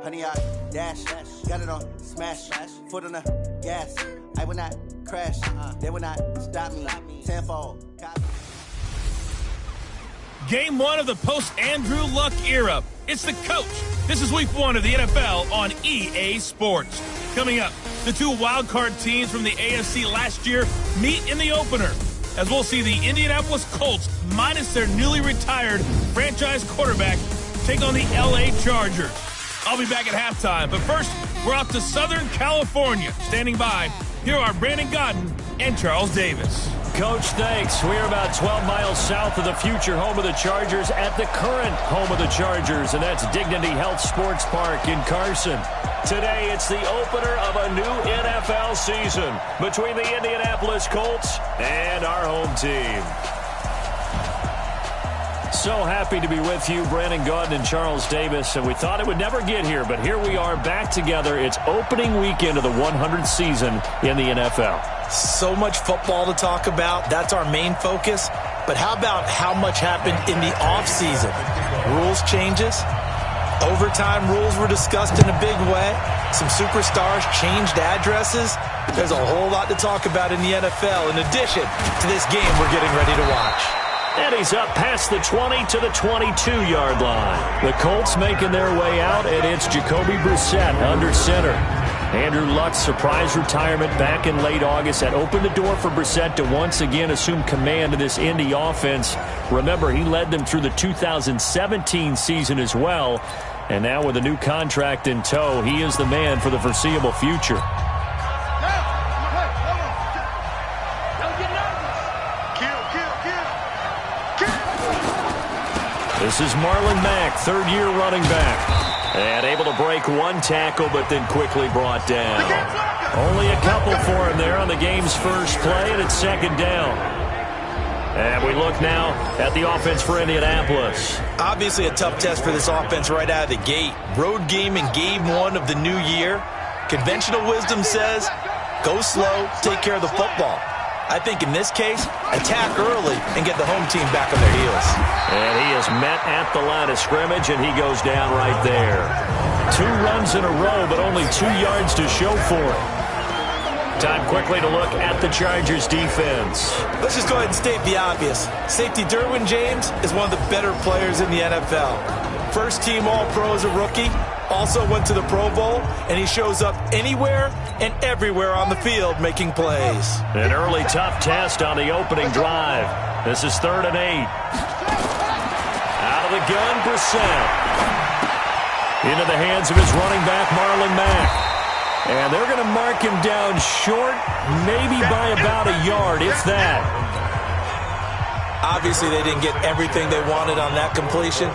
honey, I dash, got it on smash, foot on the gas. I will not crash, they will not stop me. Tenfold. Game 1 of the post-Andrew Luck era. It's the coach. This is week 1 of the NFL on EA Sports. Coming up, the two wildcard teams from the AFC last year meet in the opener, as we'll see the Indianapolis Colts, minus their newly retired franchise quarterback, take on the LA Chargers. I'll be back at halftime, but first, we're off to Southern California. Standing by, here are Brandon Godden and Charles Davis. Coach, thanks. We're about 12 miles south of the future home of the Chargers at the current home of the Chargers, and that's Dignity Health Sports Park in Carson. Today, it's the opener of a new NFL season between the Indianapolis Colts and our home team. So happy to be with you, Brandon Godden and Charles Davis, and we thought it would never get here, but here we are back together. It's opening weekend of the 100th season in the NFL. So much football to talk about. That's our main focus. But how about how much happened in the offseason? Rules changes. Overtime rules were discussed in a big way. Some superstars changed addresses. There's a whole lot to talk about in the NFL in addition to this game we're getting ready to watch. And he's up past the 20 to the 22-yard line. The Colts making their way out, and it's Jacoby Brissett under center. Andrew Luck's surprise retirement back in late August that opened the door for Brissett to once again assume command of this Indy offense. Remember, he led them through the 2017 season as well. And now with a new contract in tow, he is the man for the foreseeable future. This is Marlon Mack, third-year running back. And able to break one tackle, but then quickly brought down. Only a couple for him there on the game's first play, and it's second down. And we look now at the offense for Indianapolis. Obviously a tough test for this offense right out of the gate. Road game in game 1 of the new year. Conventional wisdom says, go slow, take care of the football. I think in this case, attack early and get the home team back on their heels. And he is met at the line of scrimmage, and he goes down right there. 2 runs in a row, but only 2 yards to show for it. Time quickly to look at the Chargers defense. Let's just go ahead and state the obvious. Safety Derwin James is one of the better players in the NFL. First team All-Pro as a rookie. Also went to the Pro Bowl, and he shows up anywhere and everywhere on the field making plays. An early tough test on the opening drive. This is 3rd and 8. Out of the gun, Brissett. Into the hands of his running back, Marlon Mack. And they're going to mark him down short, maybe by about a yard, if that. Obviously, they didn't get everything they wanted on that completion,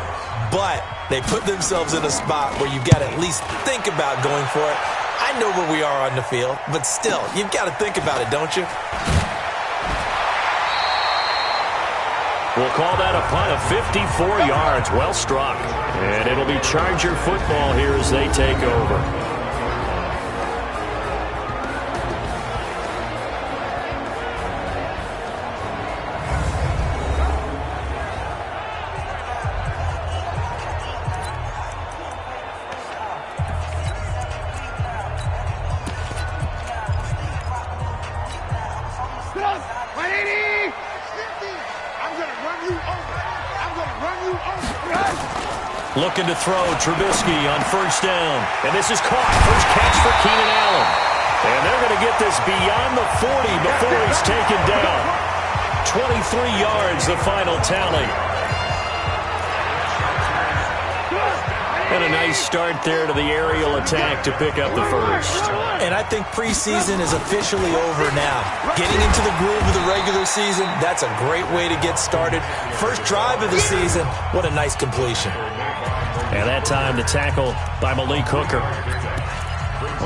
but they put themselves in a spot where you've got to at least think about going for it. I know where we are on the field, but still, you've got to think about it, don't you? We'll call that a punt of 54 yards. Well struck. And it'll be Charger football here as they take over. Looking to throw, Trubisky on first down. And this is caught. First catch for Keenan Allen. And they're going to get this beyond the 40 before he's taken down. 23 yards, the final tally. And a nice start there to the aerial attack to pick up the first. And I think preseason is officially over now. Getting into the groove of the regular season, that's a great way to get started. First drive of the season, what a nice completion. And that time the tackle by Malik Hooker.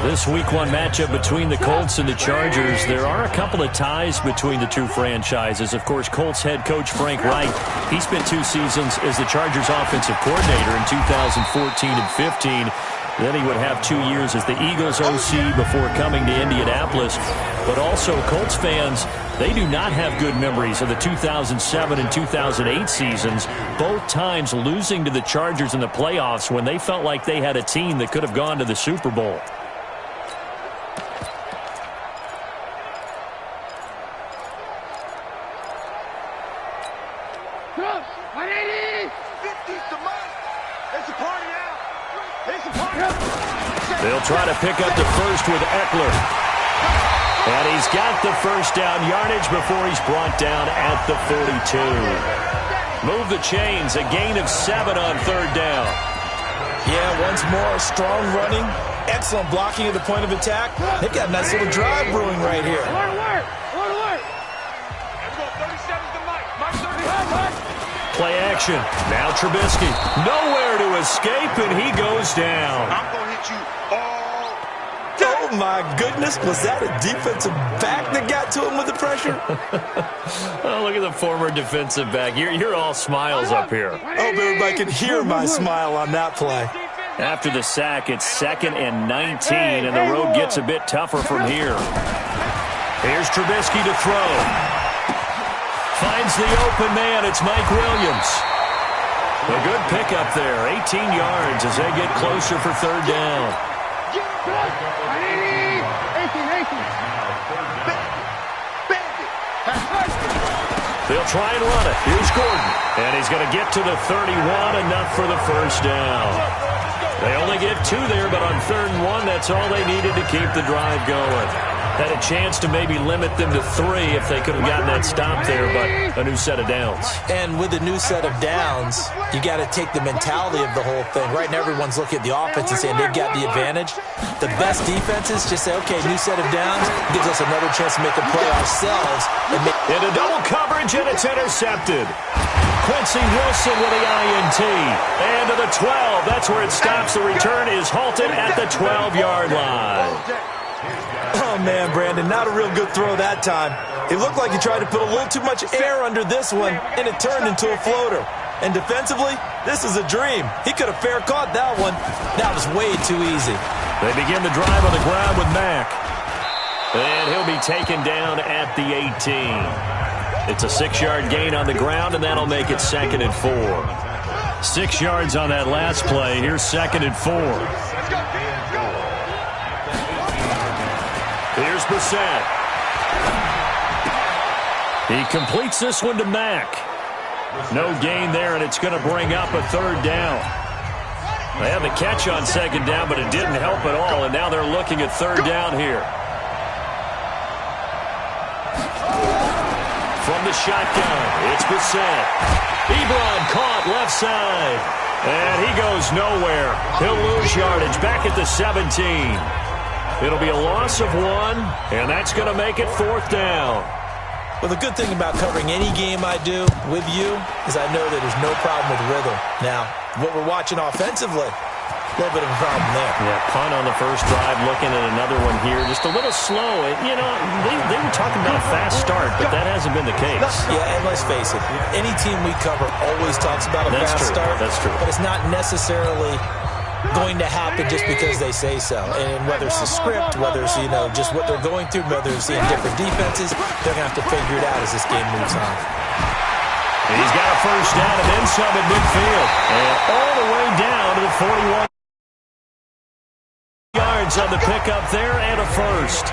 This Week 1 matchup between the Colts and the Chargers, there are a couple of ties between the two franchises. Of course, Colts head coach Frank Reich, he spent 2 seasons as the Chargers offensive coordinator in 2014 and 15. Then he would have 2 years as the Eagles OC before coming to Indianapolis. But also, Colts fans, they do not have good memories of the 2007 and 2008 seasons, both times losing to the Chargers in the playoffs when they felt like they had a team that could have gone to the Super Bowl. They'll try to pick up the first with Eckler. And he's got the first down yardage before he's brought down at the 42. Move the chains, a gain of 7 on third down. Yeah, once more, strong running, excellent blocking at the point of attack. They've got a nice little drive brewing right here. Play action. Now Trubisky. Nowhere to escape, and he goes down. I'm going to hit you all. Oh, my goodness. Was that a defensive back that got to him with the pressure? Oh, look at the former defensive back. You're all smiles up here. I hope everybody can hear my smile on that play. After the sack, it's 2nd and 19, and the road gets a bit tougher from here. Here's Trubisky to throw. Finds the open man. It's Mike Williams. A good pickup there. 18 yards as they get closer for third down. They'll try and run it. Here's Gordon. And he's going to get to the 31, enough for the first down. They only get 2 there, but on 3rd and 1, that's all they needed to keep the drive going. Had a chance to maybe limit them to 3 if they could have gotten that stop there, but a new set of downs. And with a new set of downs, you got to take the mentality of the whole thing. Right now, everyone's looking at the offense and saying they've got the advantage. The best defenses just say, okay, new set of downs gives us another chance to make a play ourselves. Into double coverage, and it's intercepted. Quincy Wilson with the INT. And to the 12. That's where it stops. The return is halted at the 12-yard line. Oh, man, Brandon, not a real good throw that time. It looked like he tried to put a little too much air under this one, and it turned into a floater. And defensively, this is a dream. He could have fair caught that one. That was way too easy. They begin the drive on the ground with Mack. And he'll be taken down at the 18. It's a 6-yard gain on the ground, and that'll make it 2nd and 4. 6 yards on that last play. Here's 2nd and 4. Here's Brissett. He completes this one to Mack. No gain there, and it's going to bring up a 3rd down. They had the catch on 2nd down, but it didn't help at all, and now they're looking at 3rd down here. From the shotgun, it's Brissett. Ebron caught left side, and he goes nowhere. He'll lose yardage back at the 17. It'll be a loss of 1, and that's going to make it 4th down. Well, the good thing about covering any game I do with you is I know that there's no problem with rhythm. Now, what we're watching offensively, a little bit of a problem there. Yeah, punt on the first drive, looking at another one here. Just a little slow. You know, they were talking about a fast start, but that hasn't been the case. Yeah, and let's face it, any team we cover always talks about a fast start. That's true. But it's not necessarily going to happen just because they say so. And whether it's the script, whether it's, you know, just what they're going through, whether it's seeing different defenses, they're going to have to figure it out as this game moves on. He's got a first down and then some at midfield. And all the way down to the 41 yards on the pickup there, and a first.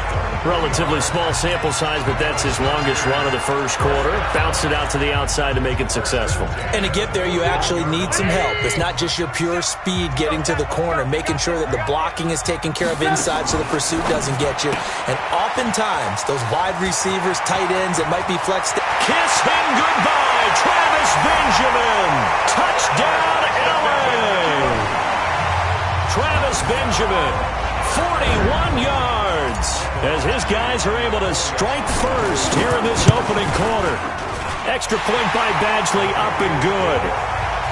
Relatively small sample size, but that's his longest run of the first quarter. Bounced it out to the outside to make it successful. And to get there, you actually need some help. It's not just your pure speed getting to the corner, making sure that the blocking is taken care of inside so the pursuit doesn't get you. And oftentimes, those wide receivers, tight ends, it might be flexed. Kiss him goodbye, Travis Benjamin. Touchdown, LA. Travis Benjamin, 41 yards, as his guys are able to strike first here in this opening quarter. Extra point by Badgley, up and good.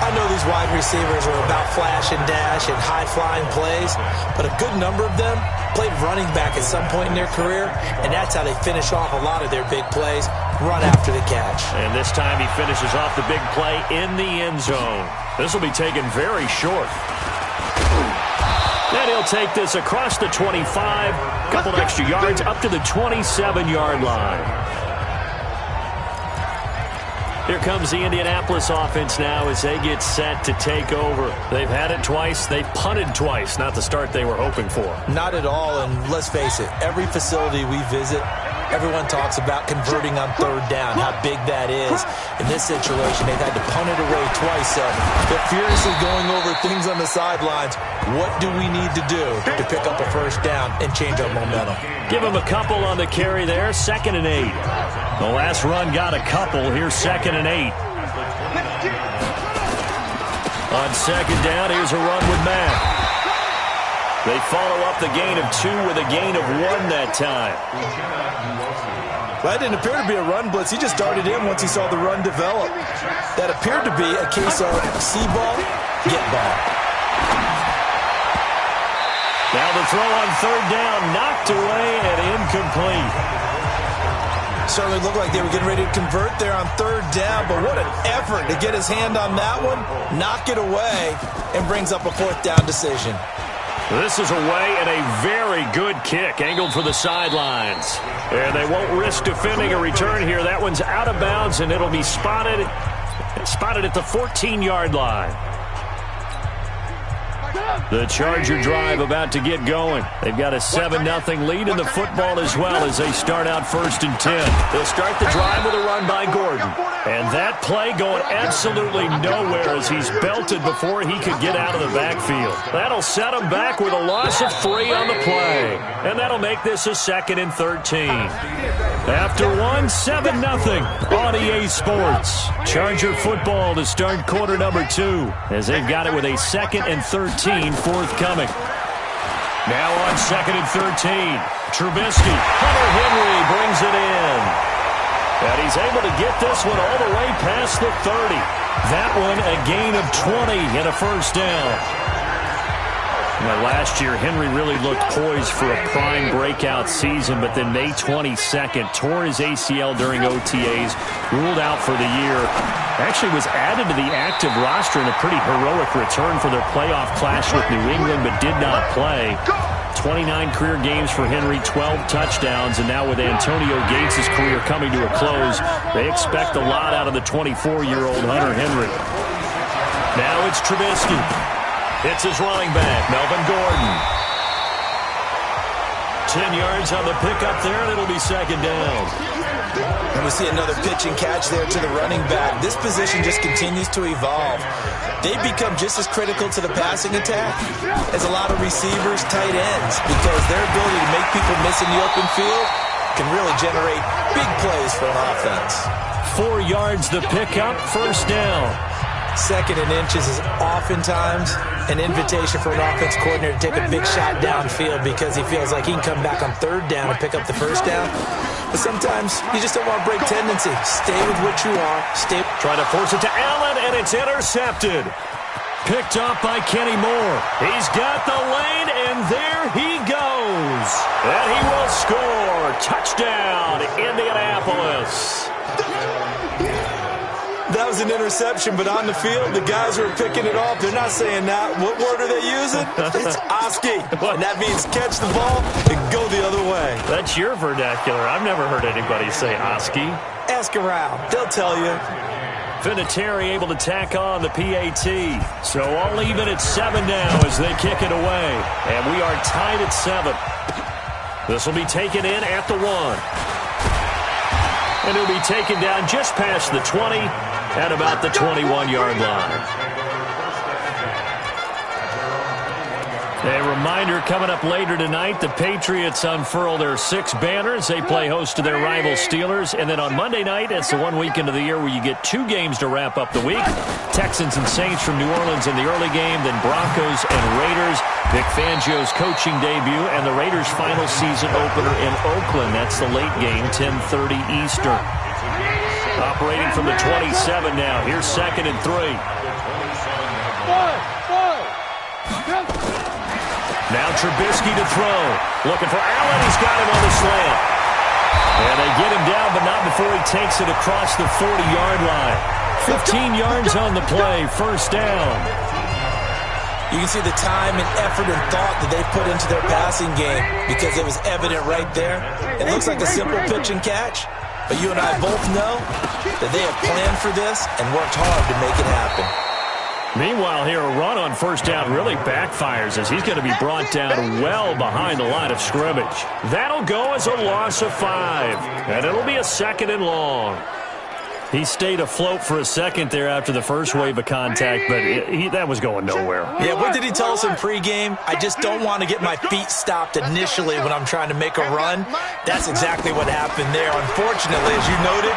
I know these wide receivers are about flash and dash and high-flying plays, but a good number of them played running back at some point in their career, and that's how they finish off a lot of their big plays, run after the catch. And this time he finishes off the big play in the end zone. This will be taken very short. And he'll take this across the 25, a couple extra yards up to the 27-yard line. Here comes the Indianapolis offense now as they get set to take over. They've had it twice. They've punted twice. Not the start they were hoping for. Not at all, and let's face it, every facility we visit, everyone talks about converting on third down, how big that is. In this situation, they've had to punt it away twice, so they're furiously going over things on the sidelines. What do we need to do to pick up a first down and change our momentum? Give them a couple on the carry there, 2nd and 8. The last run got a couple. Here's 2nd and 8. On 2nd down, here's a run with Matt. They follow up the gain of 2 with a gain of 1 that time. Well, that didn't appear to be a run blitz. He just darted in once he saw the run develop. That appeared to be a case of see ball, get ball. Now the throw on 3rd down, knocked away and incomplete. Certainly looked like they were getting ready to convert there on 3rd down, but what an effort to get his hand on that one, knock it away, and brings up a 4th down decision. This is away and a very good kick, angled for the sidelines. And they won't risk defending a return here. That one's out of bounds, and it'll be spotted at the 14-yard line. The Charger drive about to get going. They've got a 7-0 lead in the football as well as they start out 1st and 10. They'll start the drive with a run by Gordon. And that play going absolutely nowhere as he's belted before he could get out of the backfield. That'll set him back with a loss of 3 on the play. And that'll make this a 2nd and 13. After 7-0 on EA Sports. Charger football to start quarter number 2 as they've got it with a 2nd and 13 forthcoming. Now on 2nd and 13, Trubisky. Hunter Henry brings it in. And he's able to get this one all the way past the 30. That one a gain of 20 and a first down. Now, last year, Henry really looked poised for a prime breakout season, but then May 22nd, tore his ACL during OTAs, ruled out for the year. Actually was added to the active roster in a pretty heroic return for their playoff clash with New England, but did not play. 29 career games for Henry, 12 touchdowns, and now with Antonio Gates' career coming to a close, they expect a lot out of the 24-year-old Hunter Henry. Now it's Trubisky. It's his running back, Melvin Gordon. 10 yards on the pickup there, and it'll be 2nd down. And we see another pitch and catch there to the running back. This position just continues to evolve. They become just as critical to the passing attack as a lot of receivers, tight ends, because their ability to make people miss in the open field can really generate big plays for an offense. 4 yards the pickup, first down. 2nd and inches is oftentimes an invitation for an offense coordinator to take a big shot downfield because he feels like he can come back on 3rd down and pick up the first down. But sometimes you just don't want to break tendency. Stay with what you are. Try to force it to Allen, and it's intercepted. Picked up by Kenny Moore. He's got the lane, and there he goes. And he will score. Touchdown, Indianapolis. That was an interception, but on the field, the guys who are picking it off, they're not saying that. What word are they using? It's Oski. And that means catch the ball and go the other way. That's your vernacular. I've never heard anybody say Oski. Ask around. They'll tell you. Vinatieri able to tack on the PAT. So all even at 7 now as they kick it away. And we are tied at 7. This will be taken in at the 1. And it'll be taken down just past the 20 at about the 21-yard line. A reminder coming up later tonight, the Patriots unfurl their 6 banners. They play host to their rival Steelers. And then on Monday night, it's the one weekend of the year where you get 2 games to wrap up the week. Texans and Saints from New Orleans in the early game, then Broncos and Raiders. Vic Fangio's coaching debut and the Raiders' final season opener in Oakland. That's the late game, 10:30 Eastern. Operating from the 27 now. Here's 2nd and 3. Now Trubisky to throw. Looking for Allen. He's got him on the slant. And they get him down, but not before he takes it across the 40-yard line. 15 yards on the play. First down. You can see the time and effort and thought that they put into their passing game because it was evident right there. It looks like a simple pitch and catch, but you and I both know that they have planned for this and worked hard to make it happen. Meanwhile, here, a run on first down really backfires as he's going to be brought down well behind the line of scrimmage. That'll go as a loss of 5, and it'll be a 2nd and long. He stayed afloat for a second there after the first wave of contact, but that was going nowhere. Yeah, what did he tell us in pregame? I just don't want to get my feet stopped initially when I'm trying to make a run. That's exactly what happened there. Unfortunately, as you noted,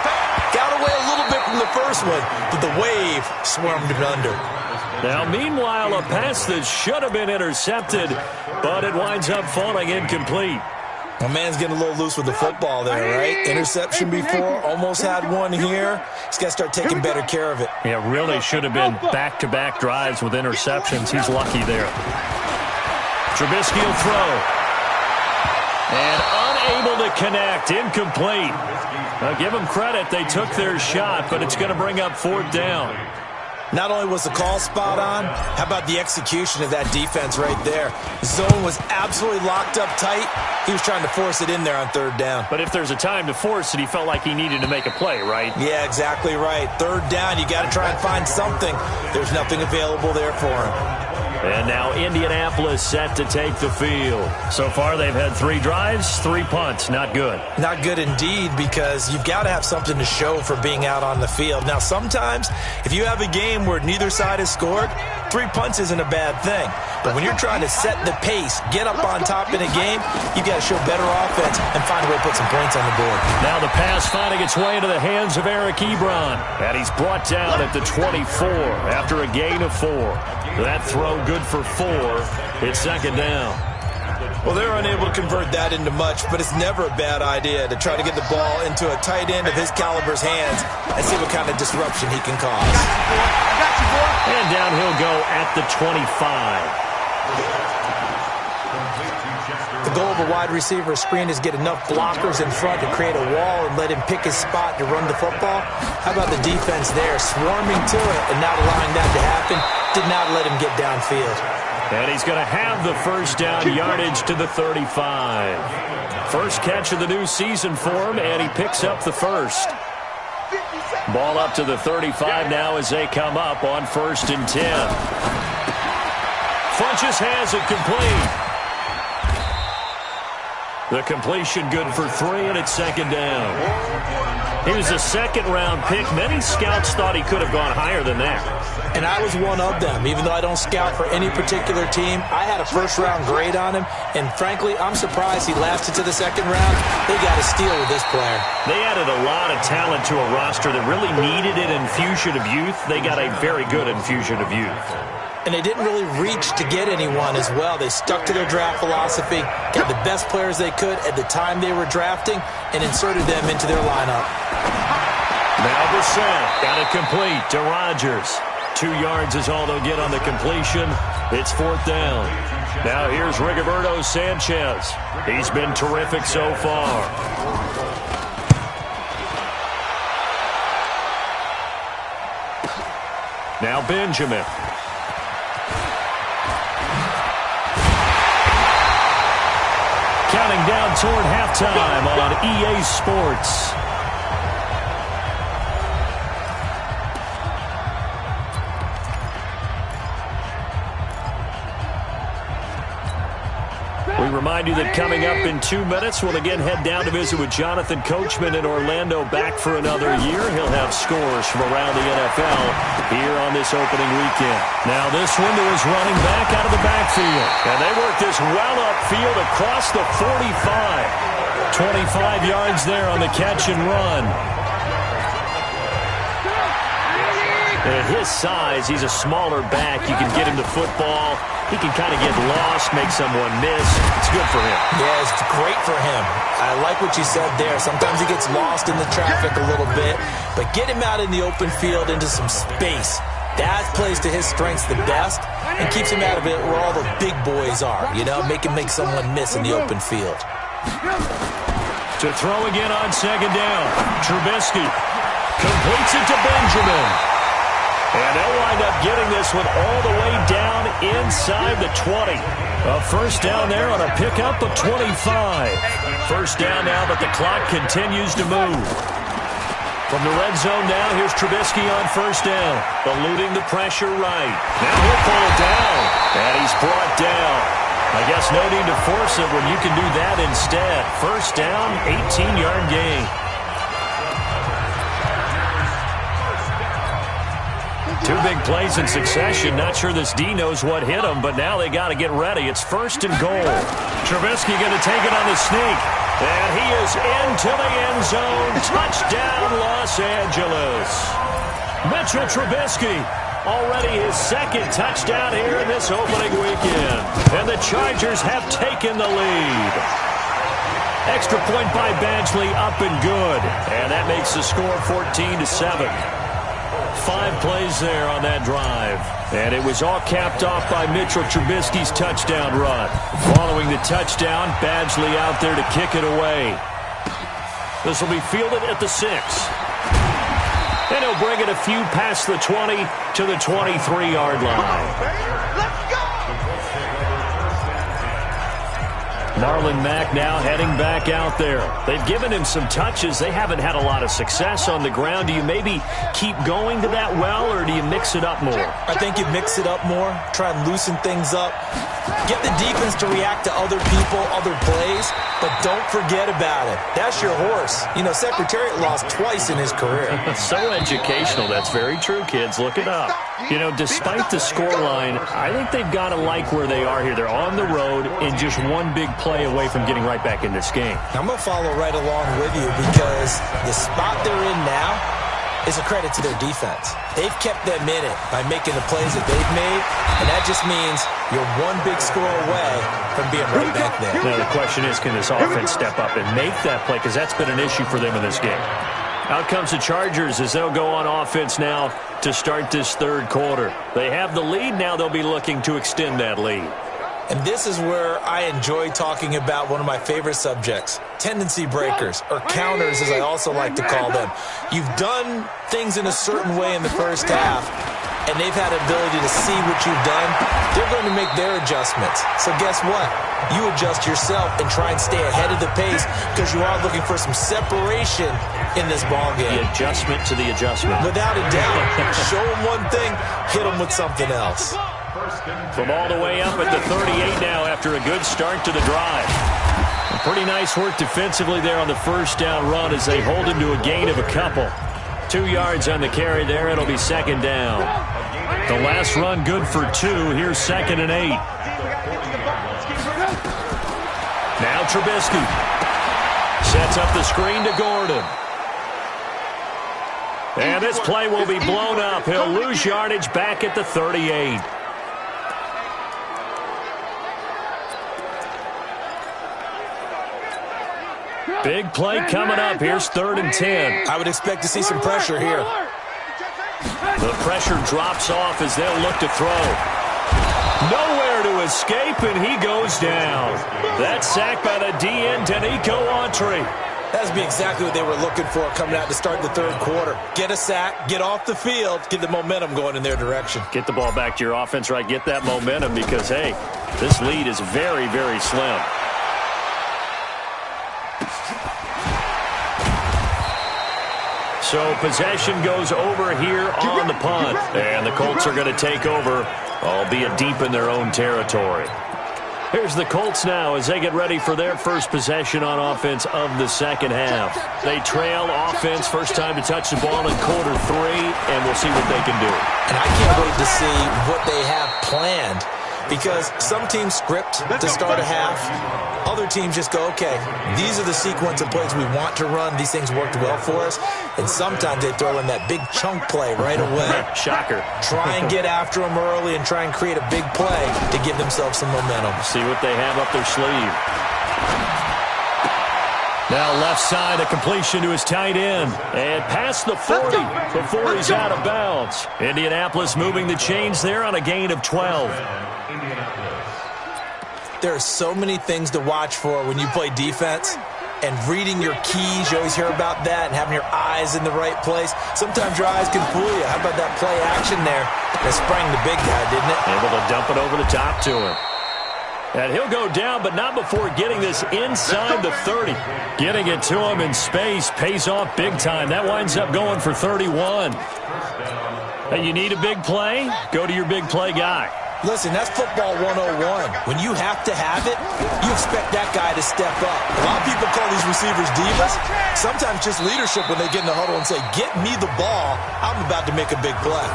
got away a little bit from the first one, but the wave swarmed him under. Now, meanwhile, a pass that should have been intercepted, but it winds up falling incomplete. My man's getting a little loose with the football there, right? Interception before, almost had one here. He's got to start taking better care of it. Yeah, really should have been back-to-back drives with interceptions. He's lucky there. Trubisky will throw. And unable to connect, incomplete. Now, give them credit. They took their shot, but it's going to bring up 4th down. Not only was the call spot on, how about the execution of that defense right there? The zone was absolutely locked up tight. He was trying to force it in there on 3rd down. But if there's a time to force it, he felt like he needed to make a play, right? Yeah, exactly right. 3rd down, you got to try and find something. There's nothing available there for him. And now Indianapolis set to take the field. So far, they've had 3 drives, 3 punts. Not good. Not good indeed, because you've got to have something to show for being out on the field. Now, sometimes, if you have a game where neither side has scored, 3 punts isn't a bad thing. But when you're trying to set the pace, get up on top in a game, you've got to show better offense and find a way to put some points on the board. Now the pass finding its way into the hands of Eric Ebron. And he's brought down at the 24 after a gain of 4. That throw good for 4. It's 2nd down. Well, they're unable to convert that into much, but it's never a bad idea to try to get the ball into a tight end of his caliber's hands and see what kind of disruption he can cause. And down he'll go at the 25. The goal of a wide receiver screen is get enough blockers in front to create a wall and let him pick his spot to run the football. How about the defense there, swarming to it and not allowing that to happen? Did not let him get downfield. And he's going to have the first down yardage to the 35. First catch of the new season for him, and he picks up the first. Ball up to the 35 now as they come up on 1st and 10. Funches has it complete. The completion good for 3, and it's 2nd down. He was a 2nd-round pick. Many scouts thought he could have gone higher than that. And I was one of them. Even though I don't scout for any particular team, I had a 1st-round grade on him. And frankly, I'm surprised he lasted to the 2nd round. They got a steal with this player. They added a lot of talent to a roster that really needed an infusion of youth. They got a very good infusion of youth. And they didn't really reach to get anyone as well. They stuck to their draft philosophy, got the best players they could at the time they were drafting, and inserted them into their lineup. Now Brissett got it complete to Rodgers. 2 yards is all they'll get on the completion. It's 4th down. Now here's Rigoberto Sanchez. He's been terrific so far. Now Benjamin. Counting down toward halftime on EA Sports. We remind you that coming up in 2 minutes, we'll again head down to visit with Jonathan Coachman in Orlando, back for another year. He'll have scores from around the NFL here on this opening weekend. Now this one to his running back out of the backfield. And they work this well upfield across the 45. 25 yards there on the catch and run. At his size, he's a smaller back. You can get him the football. He can kind of get lost, make someone miss. It's good for him. Yeah, it's great for him. I like what you said there. Sometimes he gets lost in the traffic a little bit, but get him out in the open field into some space. That plays to his strengths the best and keeps him out of it where all the big boys are, you know, make him make someone miss in the open field. To throw again on 2nd down. Trubisky completes it to Benjamin. And they'll wind up getting this one all the way down inside the 20. A first down there on a pickup of 25. First down now, but the clock continues to move. From the red zone now, here's Trubisky on first down. Eluding the pressure right. Now he'll pull it down. And he's brought down. I guess no need to force it when you can do that instead. First down, 18-yard gain. Two big plays in succession. Not sure this D knows what hit him, but now they got to get ready. It's first and goal. Trubisky going to take it on the sneak. And he is into the end zone. Touchdown, Los Angeles. Mitchell Trubisky, already his second touchdown here in this opening weekend. And the Chargers have taken the lead. Extra point by Badgley, up and good. And that makes the score 14-7. 5 plays there on that drive. And it was all capped off by Mitchell Trubisky's touchdown run. Following the touchdown, Badgley out there to kick it away. This will be fielded at the 6. And he'll bring it a few past the 20 to the 23-yard line. Let's go! Marlon Mack now heading back out there. They've given him some touches. They haven't had a lot of success on the ground. Do you maybe keep going to that well, or do you mix it up more? I think you mix it up more, try and loosen things up. Get the defense to react to other people, other plays, but don't forget about it. That's your horse. You know, Secretariat lost twice in his career. So educational. That's very true, kids. Look it up. You know, despite the scoreline, I think they've got to like where they are here. They're on the road and just one big play away from getting right back in this game. I'm going to follow right along with you because the spot they're in now is a credit to their defense. They've kept them in it by making the plays that they've made, and that just means you're one big score away from being right back there. Now, the question is, can this offense step up and make that play? Because that's been an issue for them in this game. Out comes the Chargers as they'll go on offense now to start this third quarter. They have the lead. Now they'll be looking to extend that lead. And this is where I enjoy talking about one of my favorite subjects, tendency breakers, or counters as I also like to call them. You've done things in a certain way in the first half, and they've had the ability to see what you've done. They're going to make their adjustments. So guess what? You adjust yourself and try and stay ahead of the pace because you are looking for some separation in this ballgame. The adjustment to the adjustment. Without a doubt. Show them one thing, hit them with something else. From all the way up at the 38 now after a good start to the drive. Pretty nice work defensively there on the first down run as they hold him to a gain of a couple. 2 yards on the carry there. It'll be second down. The last run good for 2. Here's 2nd and 8. Now Trubisky sets up the screen to Gordon. And this play will be blown up. He'll lose yardage back at the 38. Big play coming up. Here's 3rd and 10. I would expect to see some pressure here. The pressure drops off as they'll look to throw. Nowhere to escape, and he goes down. That's sacked by the DN, Danico Autry. That's be exactly what they were looking for coming out to start the third quarter. Get a sack, get off the field, get the momentum going in their direction. Get the ball back to your offense, right? Get that momentum because, hey, this lead is very, very slim. So possession goes over here on the punt. And the Colts are going to take over, albeit deep in their own territory. Here's the Colts now as they get ready for their first possession on offense of the second half. They trail offense, first time to touch the ball in quarter 3, and we'll see what they can do. And I can't wait to see what they have planned because some teams script to start a half. Other teams just go, okay, these are the sequence of plays we want to run. These things worked well for us. And sometimes they throw in that big chunk play right away. Shocker. Try and get after them early and try and create a big play to give themselves some momentum. See what they have up their sleeve. Now left side, a completion to his tight end. And past the 40 before he's out of bounds. Indianapolis moving the chains there on a gain of 12. There are so many things to watch for when you play defense. and reading your keys. You always hear about that, and having your eyes in the right place. Sometimes your eyes can fool you. How about that play action there? That sprang the big guy, didn't it? Able to dump it over the top to him. And he'll go down, but not before getting this inside the 30. Getting it to him in space pays off big time. That winds up going for 31. Hey, you need a big play? Go to your big play guy. Listen, that's football 101. When you have to have it, you expect that guy to step up. A lot of people call these receivers divas. Sometimes just leadership when they get in the huddle and say, get me the ball. I'm about to make a big play.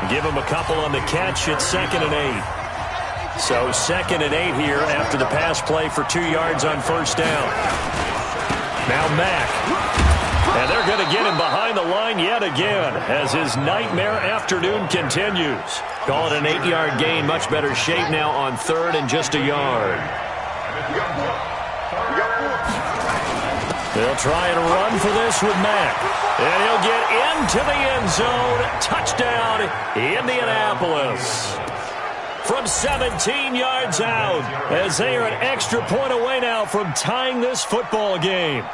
Give him a couple on the catch at 2nd and 8. So 2nd and 8 here after the pass play for 2 yards on first down. Now Mack. And they're going to get him behind the line yet again as his nightmare afternoon continues. Call it an 8-yard gain. Much better shape now on 3rd and just a yard. They'll try and run for this with Mack. And he'll get into the end zone. Touchdown, Indianapolis. From 17 yards out as they are an extra point away now from tying this football game.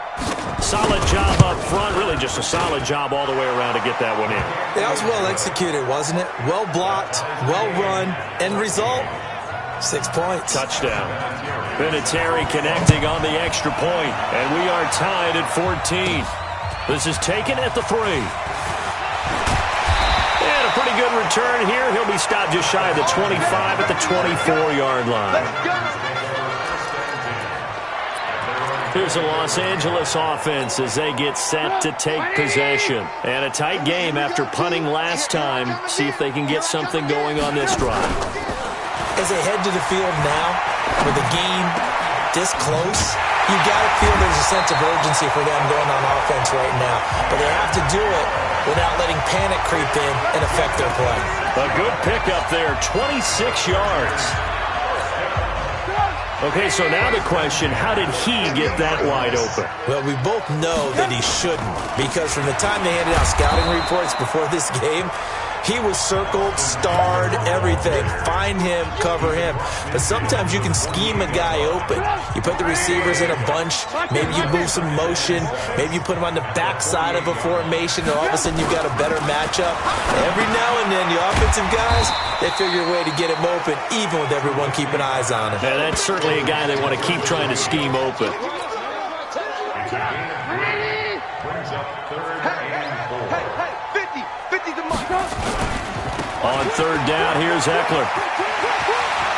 Solid job up front, really just a solid job all the way around to get that one in. That was well executed, wasn't it? Well blocked, well run, end result, 6 points. Touchdown. Vinatieri connecting on the extra point, and we are tied at 14. This is taken at the 3. And a pretty good return here. He'll be stopped just shy of the 25 at the 24-yard line. Here's the Los Angeles offense as they get set to take possession. And a tight game after punting last time. See if they can get something going on this drive. As they head to the field now, with the game this close, you got to feel there's a sense of urgency for them going on offense right now. But they have to do it without letting panic creep in and affect their play. A good pickup there, 26 yards. Okay, so now the question, how did he get that wide open? Well, we both know that he shouldn't, because from the time they handed out scouting reports before this game, he was circled, starred, everything. Find him, cover him. But sometimes you can scheme a guy open. You put the receivers in a bunch. Maybe you move some motion. Maybe you put him on the backside of a formation, and all of a sudden you've got a better matchup. Every now and then, the offensive guys, they figure a way to get him open, even with everyone keeping eyes on him. Yeah, that's certainly a guy they want to keep trying to scheme open. On 3rd down, here's Eckler.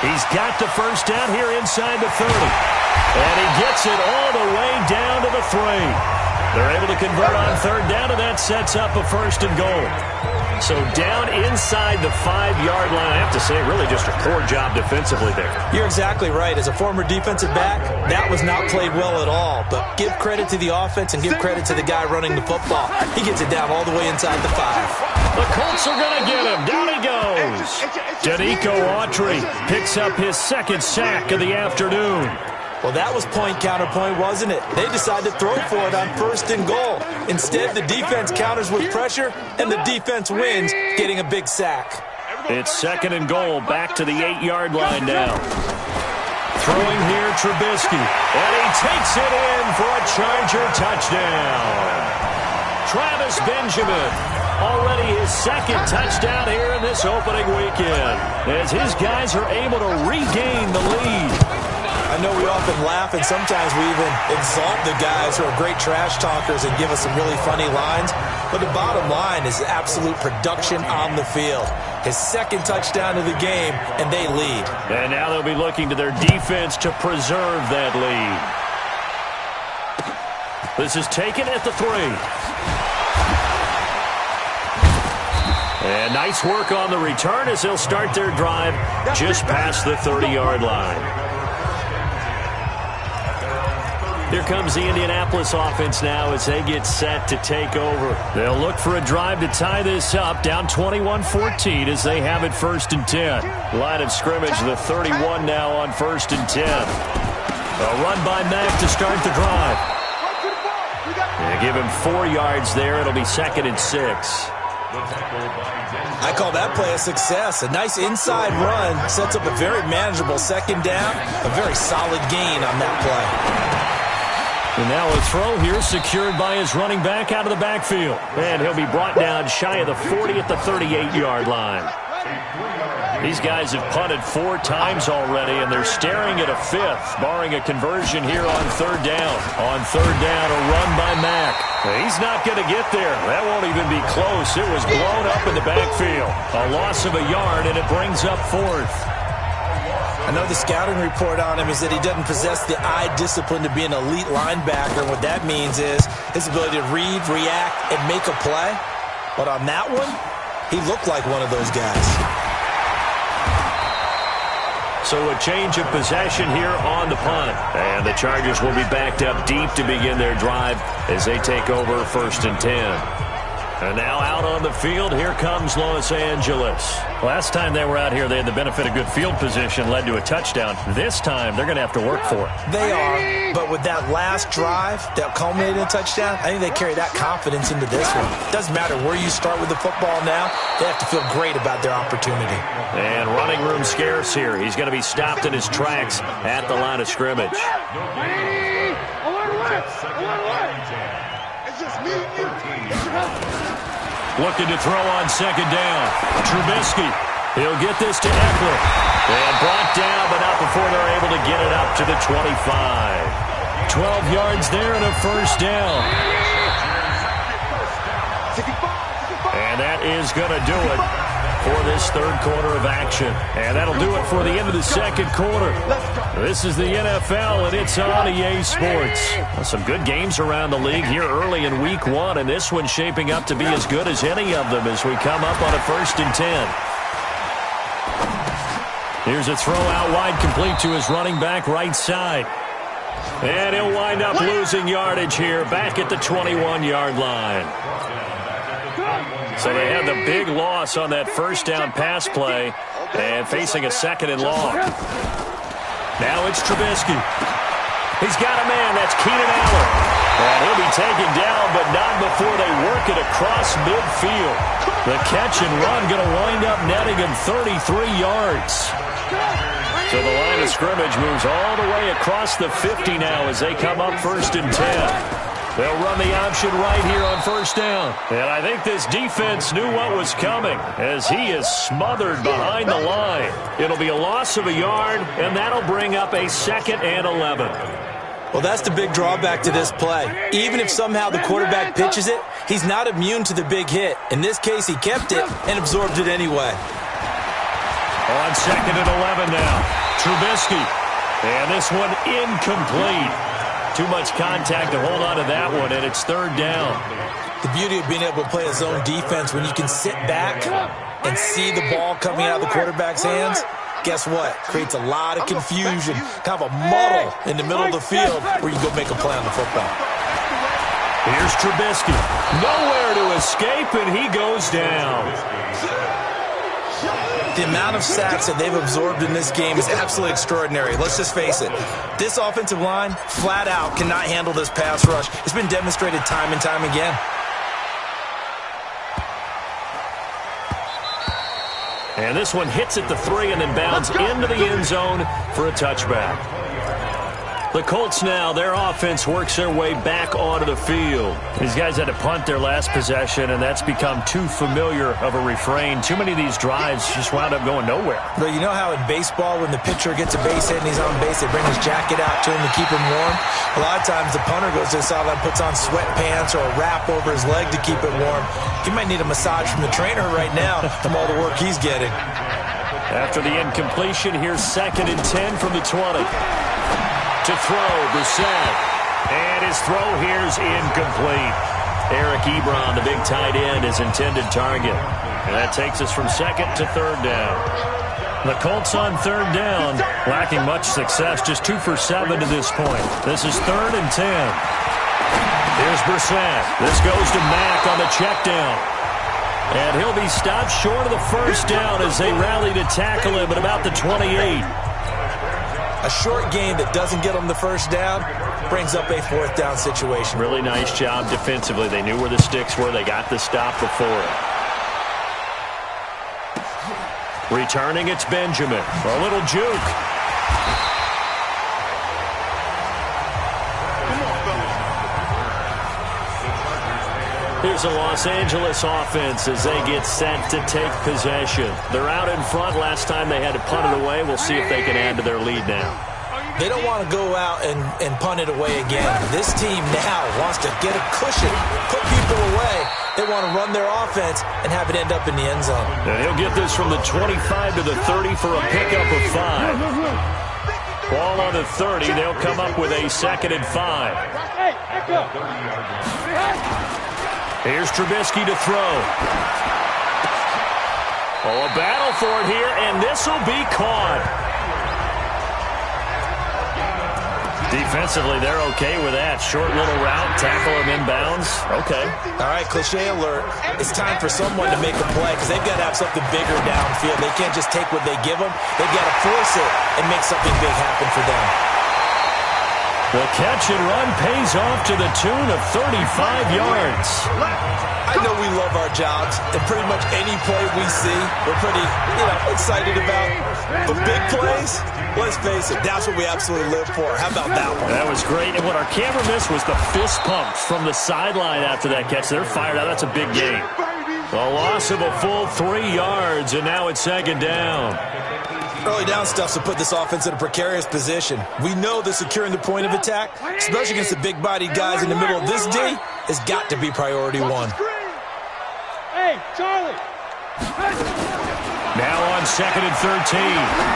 He's got the first down here inside the 30. And he gets it all the way down to the 3. They're able to convert on 3rd down, and that sets up a 1st and goal. So down inside the 5-yard line. I have to say, really just a poor job defensively there. You're exactly right. As a former defensive back, that was not played well at all. But give credit to the offense and give credit to the guy running the football. He gets it down all the way inside the 5. The Colts are going to get him. Down he goes. Danico Autry picks up his 2nd sack of the afternoon. Well, that was point counterpoint, wasn't it? They decided to throw for it on 1st and goal. Instead, the defense counters with pressure, and the defense wins, getting a big sack. It's 2nd and goal, back to the 8-yard line now. Throwing here, Trubisky, and he takes it in for a Charger touchdown. Travis Benjamin, already his 2nd touchdown here in this opening weekend, as his guys are able to regain the lead. I know we often laugh, and sometimes we even exalt the guys who are great trash talkers and give us some really funny lines. But the bottom line is absolute production on the field. His 2nd touchdown of the game, and they lead. And now they'll be looking to their defense to preserve that lead. This is taken at the 3. And nice work on the return as they'll start their drive just past the 30-yard line. Here comes the Indianapolis offense now as they get set to take over. They'll look for a drive to tie this up, down 21-14 as they have it 1st and 10. Line of scrimmage, the 31 now on 1st and 10. A run by Mack to start the drive. They give him 4 yards there. It'll be 2nd and 6. I call that play a success. A nice inside run sets up a very manageable 2nd down. A very solid gain on that play. And now a throw here secured by his running back out of the backfield. And he'll be brought down shy of the 40 at the 38-yard line. These guys have punted 4 times already, and they're staring at a 5th, barring a conversion here on 3rd down. On 3rd down, a run by Mack. He's not going to get there. That won't even be close. It was blown up in the backfield. A loss of a yard, and it brings up 4th. I know the scouting report on him is that he doesn't possess the eye discipline to be an elite linebacker. And what that means is his ability to read, react, and make a play. But on that one, he looked like one of those guys. So a change of possession here on the punt. And the Chargers will be backed up deep to begin their drive as they take over 1st and 10. And now out on the field, here comes Los Angeles. Last time they were out here, they had the benefit of good field position, led to a touchdown. This time, they're going to have to work for it. They are, but with that last drive that culminated in a touchdown, I think they carry that confidence into this one. Doesn't matter where you start with the football now, they have to feel great about their opportunity. And running room scarce here. He's going to be stopped in his tracks at the line of scrimmage. Looking to throw on 2nd down. Trubisky. He'll get this to Eckler. And brought down, but not before they're able to get it up to the 25. 12 yards there and a 1st down. And that is going to do it for this 3rd quarter of action. And that'll do it for the end of the 2nd quarter. This is the NFL, and it's on EA Sports. Well, some good games around the league here early in Week 1, and this one's shaping up to be as good as any of them as we come up on a 1st and 10. Here's a throw out wide, complete to his running back right side. And he'll wind up losing yardage here back at the 21-yard line. So they had the big loss on that 1st down pass play and facing a 2nd and long. Now it's Trubisky. He's got a man. That's Keenan Allen. And he'll be taken down, but not before they work it across midfield. The catch and run going to wind up netting him 33 yards. So the line of scrimmage moves all the way across the 50 now as they come up 1st and 10. They'll run the option right here on 1st down. And I think this defense knew what was coming as he is smothered behind the line. It'll be a loss of a yard, and that'll bring up a 2nd and 11. Well, that's the big drawback to this play. Even if somehow the quarterback pitches it, he's not immune to the big hit. In this case, he kept it and absorbed it anyway. On 2nd and 11 now. Trubisky. And this one incomplete. Too much contact to hold on to that one, and it's 3rd down. The beauty of being able to play a zone defense when you can sit back and see the ball coming out of the quarterback's hands, guess what? Creates a lot of confusion, kind of a muddle in the middle of the field where you go make a play on the football. Here's Trubisky. Nowhere to escape, and he goes down. The amount of sacks that they've absorbed in this game is absolutely extraordinary. Let's just face it. This offensive line, flat out, cannot handle this pass rush. It's been demonstrated time and time again. And this one hits at the 3 and then bounds into the end zone for a touchback. The Colts now, their offense works their way back onto the field. These guys had to punt their last possession, and that's become too familiar of a refrain. Too many of these drives just wound up going nowhere. But you know how in baseball, when the pitcher gets a base hit and he's on base, they bring his jacket out to him to keep him warm? A lot of times the punter goes to the sideline, puts on sweatpants or a wrap over his leg to keep it warm. He might need a massage from the trainer right now from all the work he's getting. After the incompletion, here's 2nd and 10 from the 20. To throw, Brissett. And his throw here's incomplete. Eric Ebron, the big tight end, is intended target. And that takes us from 2nd to 3rd down. The Colts on 3rd down, lacking much success, just 2 for 7 to this point. This is 3rd and 10. Here's Brissett. This goes to Mack on the check down. And he'll be stopped short of the 1st down as they rally to tackle him at about the 28. A short game that doesn't get them the 1st down brings up a 4th down situation. Really nice job defensively. They knew where the sticks were. They got the stop before it. Returning, it's Benjamin. A little juke. Come on, fellas. Here's the Los Angeles offense as they get set to take possession. They're out in front. Last time they had to punt it away. We'll see if they can add to their lead now. They don't want to go out and punt it away again. This team now wants to get a cushion, put people away. They want to run their offense and have it end up in the end zone. And he'll get this from the 25 to the 30 for a pickup of 5. Ball on the 30. They'll come up with a 2nd and 5. Here's Trubisky to throw. Oh, a battle for it here, and this will be caught. Defensively, they're okay with that. Short little route, tackle him inbounds. Okay. All right, cliche alert. It's time for someone to make a play because they've got to have something bigger downfield. They can't just take what they give them. They've got to force it and make something big happen for them. The catch and run pays off to the tune of 35 yards. I know we love our jobs, and pretty much any play we see, we're pretty, excited about. The big plays, let's face it, that's what we absolutely live for. How about that one? That was great, and what our camera missed was the fist pumps from the sideline after that catch. They're fired out. That's a big gain. A loss of a full 3 yards, and now it's 2nd down. Early down stuff to put this offense in a precarious position. We know that securing the point of attack, especially against the big-bodied guys in the middle of this D, has got to be priority one. Hey, Charlie! Now on 2nd and 13,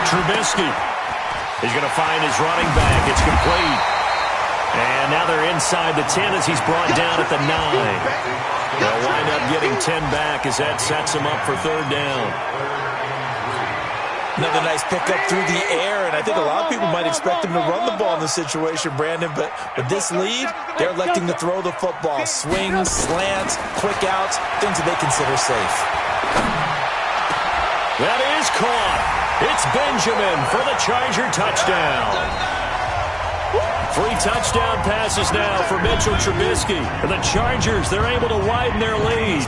Trubisky is going to find his running back. It's complete. And now they're inside the 10 as he's brought down at the 9. They'll wind up getting 10 back as that sets him up for 3rd down. Another nice pickup through the air, and I think a lot of people might expect them to run the ball in this situation, Brandon, but with this lead, they're electing to throw the football. Swings, slants, quick outs, things that they consider safe. That is caught. It's Benjamin for the Charger touchdown. 3 touchdown passes now for Mitchell Trubisky. And the Chargers, they're able to widen their lead.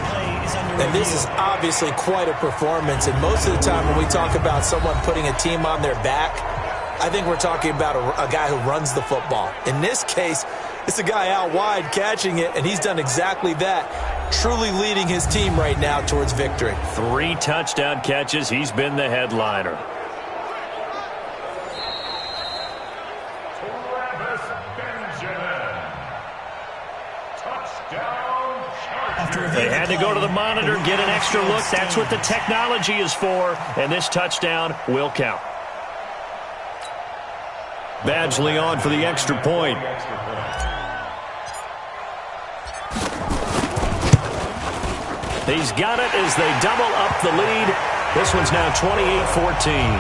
And this is obviously quite a performance. And most of the time when we talk about someone putting a team on their back, I think we're talking about a guy who runs the football. In this case, it's a guy out wide catching it, and he's done exactly that, truly leading his team right now towards victory. 3 touchdown catches. He's been the headliner. They had to go to the monitor, get an extra look. That's what the technology is for, and this touchdown will count. Badgley on for the extra point. He's got it as they double up the lead. This one's now 28-14.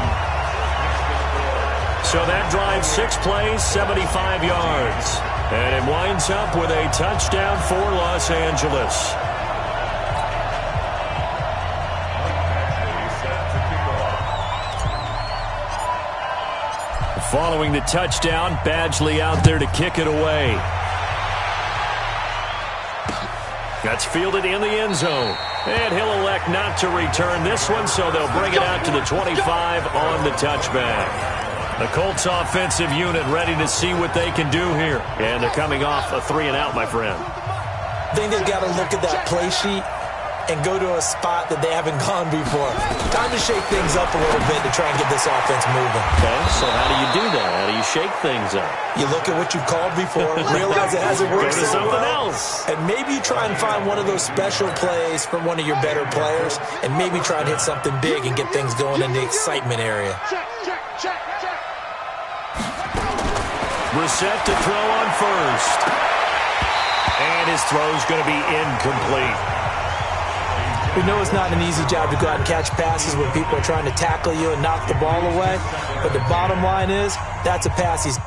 So that drives 6 plays, 75 yards. And it winds up with a touchdown for Los Angeles. Following the touchdown, Badgley out there to kick it away. That's fielded in the end zone. And he'll elect not to return this one, so they'll bring it out to the 25 on the touchback. The Colts offensive unit ready to see what they can do here. And they're coming off a 3-and-out, my friend. I think they've got to look at that play sheet and go to a spot that they haven't gone before. Time to shake things up a little bit to try and get this offense moving. Okay, so how do you do that? How do you shake things up? You look at what you've called before, realize it hasn't worked Go to so something well, else. and maybe try and find one of those special plays from one of your better players, and maybe try and hit something big and get things going in the excitement area. Brissett to throw on first. And his throw's going to be incomplete. We know it's not an easy job to go out and catch passes when people are trying to tackle you and knock the ball away. But the bottom line is, that's a pass he's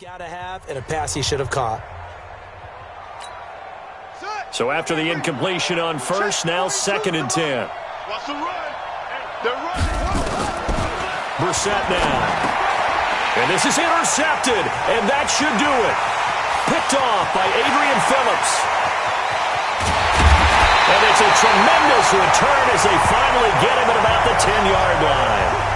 got to have and a pass he should have caught. So after the incompletion on first, now 2nd and 10. Brissett now. And this is intercepted, and that should do it. Picked off by Adrian Phillips. And it's a tremendous return as they finally get him at about the 10-yard line.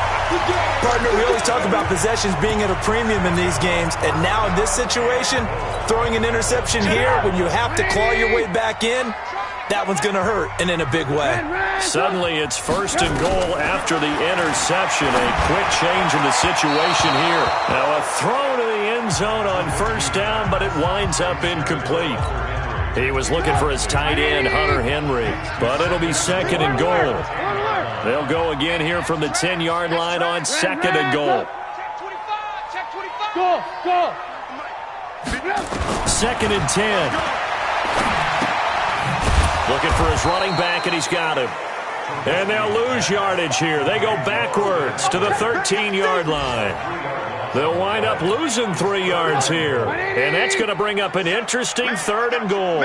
Partner, we always talk about possessions being at a premium in these games, and now in this situation, throwing an interception here when you have to claw your way back in, that one's going to hurt, and in a big way. Suddenly it's 1st and goal after the interception. A quick change in the situation here. Now a throw to the end zone on 1st down, but it winds up incomplete. He was looking for his tight end, Hunter Henry, but it'll be 2nd and goal. They'll go again here from the 10-yard line on 2nd and goal. Go. 2nd and 10. Looking for his running back, and he's got him. And they'll lose yardage here. They go backwards to the 13-yard line. They'll wind up losing 3 yards here. And that's going to bring up an interesting 3rd and goal.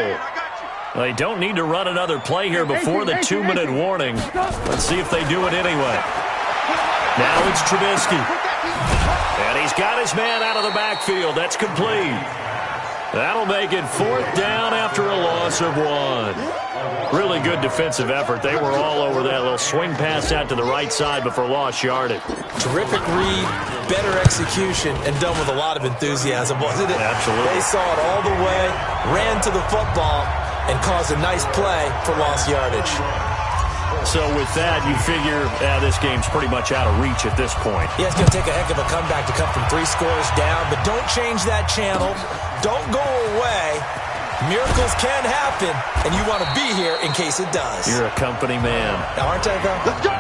They don't need to run another play here before the 2-minute warning. Let's see if they do it anyway. Now it's Trubisky. And he's got his man out of the backfield. That's complete. That'll make it 4th down after a loss of 1. Really good defensive effort. They were all over that little swing pass out to the right side before lost yardage. Terrific read, better execution, and done with a lot of enthusiasm, wasn't it? Absolutely. They saw it all the way, ran to the football, and caused a nice play for lost yardage. So with that, you figure this game's pretty much out of reach at this point. Yeah, it's going to take a heck of a comeback to come from 3 scores down, but don't change that channel. Don't go away. Miracles can happen, and you want to be here in case it does. You're a company man. Aren't I, though? Let's go.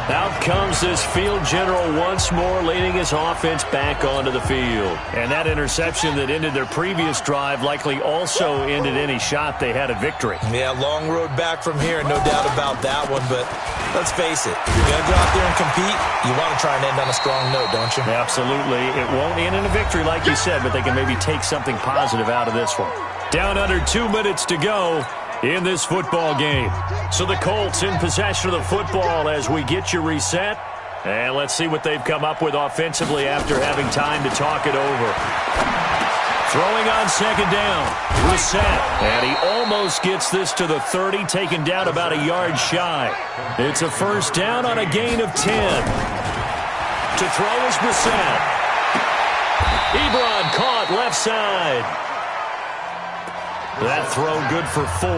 Out comes this field general once more, leading his offense back onto the field. And that interception that ended their previous drive likely also ended any shot they had at victory. Yeah, long road back from here, no doubt about that one, but let's face it, you're going to go out there and compete, you want to try and end on a strong note, don't you? Absolutely. It won't end in a victory like you said, but they can maybe take something positive out of this one. Down under 2 minutes to go in this football game. So the Colts in possession of the football as we get you reset. And let's see what they've come up with offensively after having time to talk it over. Throwing on 2nd down. Brissett. And he almost gets this to the 30, taken down about a yard shy. It's a 1st down on a gain of 10. To throw is Brissett. Ebron caught left side. That throw good for 4.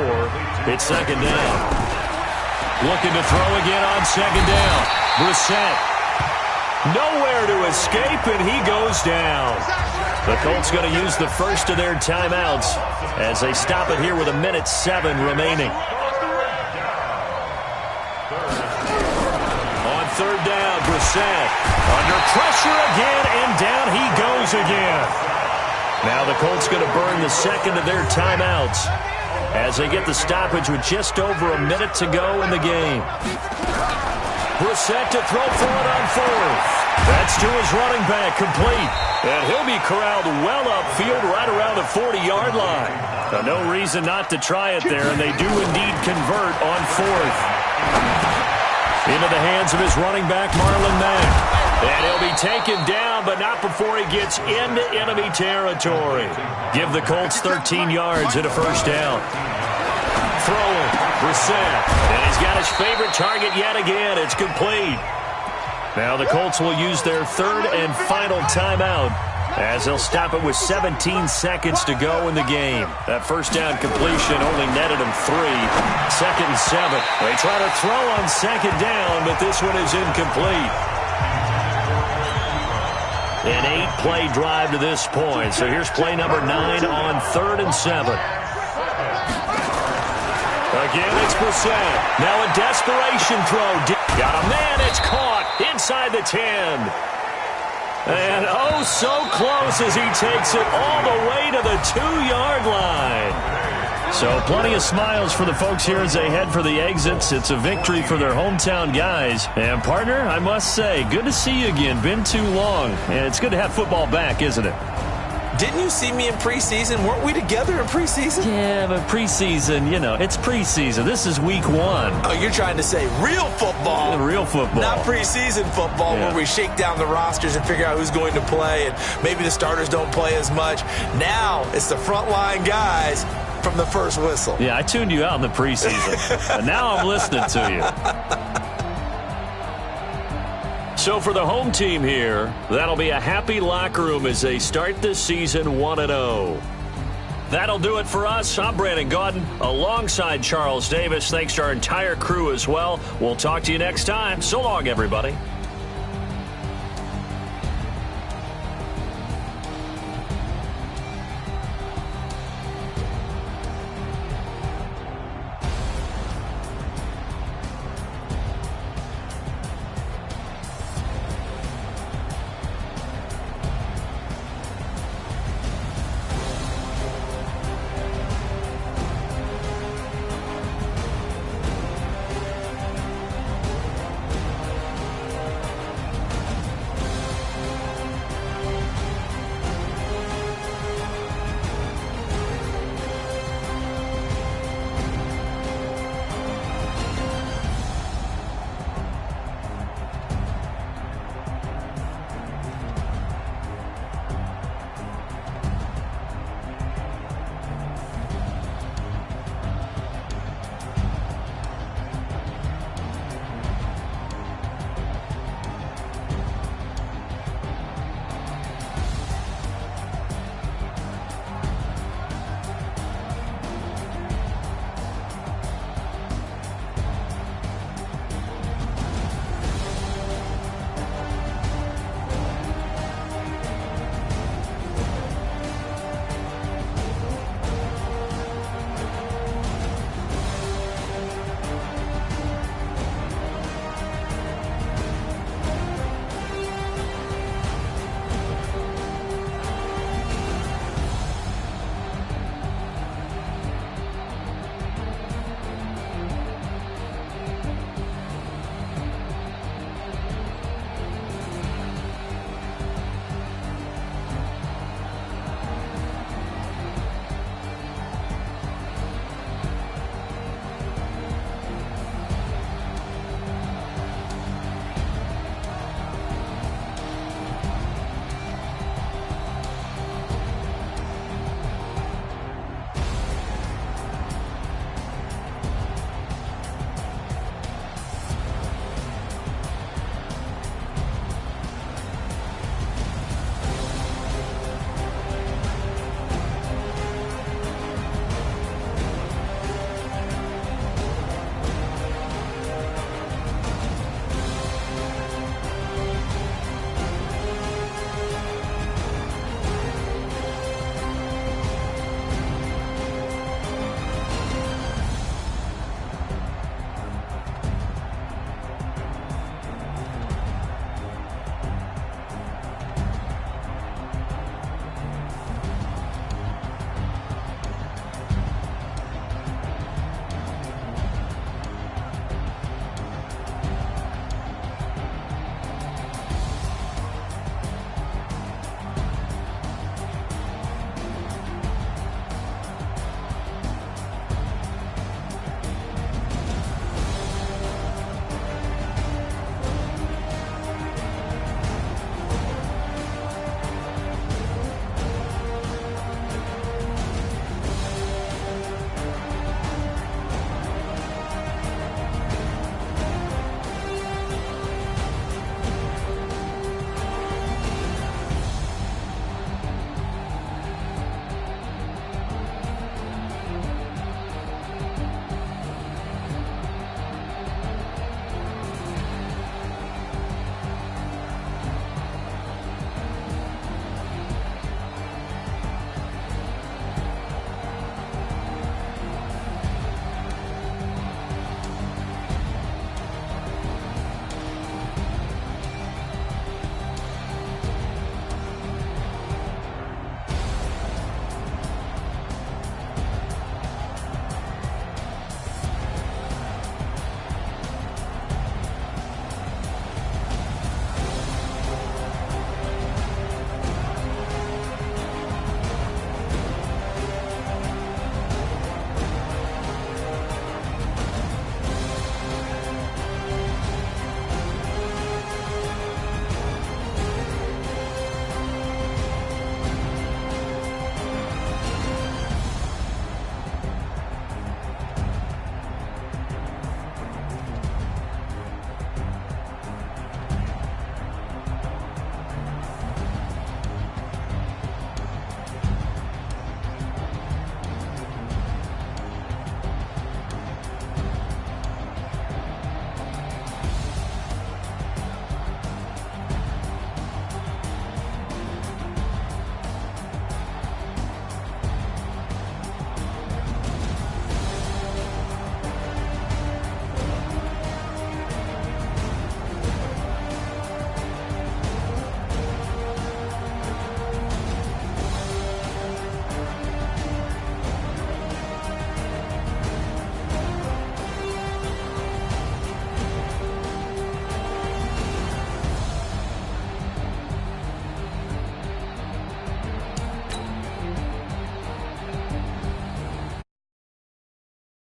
It's 2nd down. Looking to throw again on 2nd down. Brissett. Nowhere to escape, and he goes down. The Colts going to use the first of their timeouts as they stop it here with 1:07 remaining. On 3rd down, Brissett. Under pressure again, and down he goes again. Now the Colts going to burn the 2nd of their timeouts as they get the stoppage with just over a minute to go in the game. Brissett to throw for it on 4th. That's to his running back, complete. And he'll be corralled well upfield right around the 40-yard line. Now, no reason not to try it there, and they do indeed convert on 4th. Into the hands of his running back, Marlon Mack. And he'll be taken down, but not before he gets into enemy territory. Give the Colts 13 yards and a 1st down. Throwing, Brissett. And he's got his favorite target yet again. It's complete. Now the Colts will use their 3rd and final timeout as they'll stop it with 17 seconds to go in the game. That 1st down completion only netted them 3. 2nd and 7. They try to throw on 2nd down, but this one is incomplete. An 8-play drive to this point. So here's play number 9 on 3rd and 7. Again, it's Brissett. Now a desperation throw. Got a man. It's caught inside the 10. And oh, so close as he takes it all the way to the 2-yard line. So plenty of smiles for the folks here as they head for the exits. It's a victory for their hometown guys. And, partner, I must say, good to see you again. Been too long. And it's good to have football back, isn't it? Didn't you see me in preseason? Weren't we together in preseason? Yeah, but preseason, it's preseason. This is week 1. Oh, you're trying to say real football. Real football. Not preseason football where we shake down the rosters and figure out who's going to play, and maybe the starters don't play as much. Now it's the frontline guys from the first whistle. Yeah, I tuned you out in the preseason. And now I'm listening to you. So for the home team here, that'll be a happy locker room as they start this season 1-0. That'll do it for us. I'm Brandon Gaudin alongside Charles Davis. Thanks to our entire crew as well. We'll talk to you next time. So long, everybody.